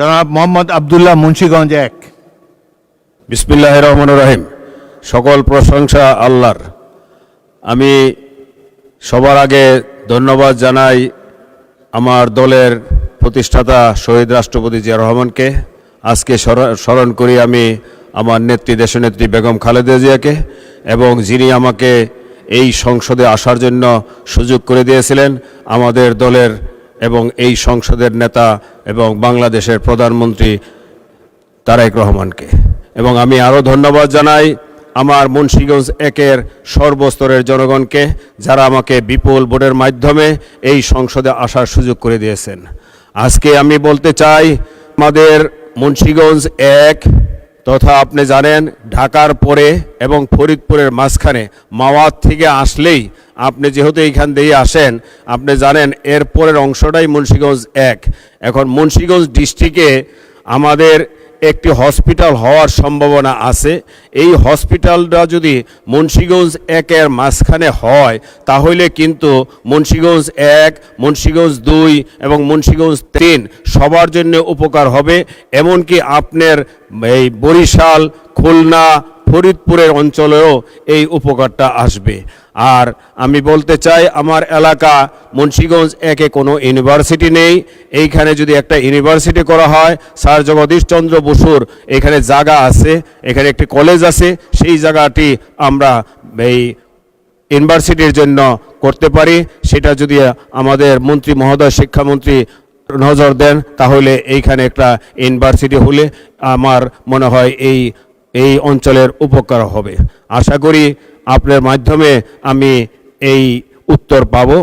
জনাব মোহাম্মদ আব্দুল্লাহ, মুন্সিগঞ্জ ১। বিসমিল্লাহির রহমানির রহিম। সকল প্রশংসা আল্লাহর। আমি সবার আগে ধন্যবাদ জানাই আমার দলের প্রতিষ্ঠাতা শহীদ রাষ্ট্রপতি জিয়াউর রহমানকে। আজকে স্মরণ করি আমি আমার নেত্রী, দেশনেত্রী বেগম খালেদা জিয়াকে, এবং যিনি আমাকে এই সংসদে আসার জন্য সুযোগ করে দিয়েছিলেন, আমাদের দলের এবং এই সংসদের নেতা এবং বাংলাদেশের প্রধানমন্ত্রী তারেক রহমানকে। এবং আমি আরও ধন্যবাদ জানাই আমার মুন্সিগঞ্জ ১-এর সর্বস্তরের জনগণকে, যারা আমাকে বিপুল ভোটের মাধ্যমে এই সংসদে আসার সুযোগ করে দিয়েছেন। আজকে আমি বলতে চাই, আমাদের মুন্সিগঞ্জ ১ তথা আপনি জানেন ঢাকার পরে এবং ফরিদপুরের মাঝখানে মাওয়াত থেকে আসলেই, আপনি যেহেতু এইখান দিয়ে আসেন, আপনি জানেন এর পরের অংশটাই মুন্সিগঞ্জ ১। এখন মুন্সিগঞ্জ ডিস্ট্রিক্টে আমাদের একটি হসপিটাল হওয়ার সম্ভাবনা আছে। এই হসপিটালটা যদি মুন্সিগঞ্জ ১-এর মাঝখানে হয়, তাহলে কিন্তু মুন্সিগঞ্জ ১, মুন্সিগঞ্জ ২ এবং মুন্সিগঞ্জ ৩ সবার জন্য উপকার হবে। এমনকি আপনার এই বরিশাল, খুলনা, ফরিদপুরের অঞ্চলেও এই উপকারটা আসবে। আর আমি বলতে চাই, আমার এলাকা মুন্সিগঞ্জ ১-এ কোনো ইউনিভার্সিটি নেই। এইখানে যদি একটা ইউনিভার্সিটি করা হয়, স্যার জগদীশ চন্দ্র বসুর এখানে জায়গা আছে, এখানে একটি কলেজ আছে, সেই জায়গাটি আমরা এই ইউনিভার্সিটির জন্য করতে পারি। সেটা যদি আমাদের মন্ত্রী মহোদয়, শিক্ষামন্ত্রী নজর দেন, তাহলে এইখানে একটা ইউনিভার্সিটি হলে আমার মনে হয় এই অঞ্চলের উপকার হবে। আশা করি আপনার মাধ্যমে আমি এই উত্তর পাবো।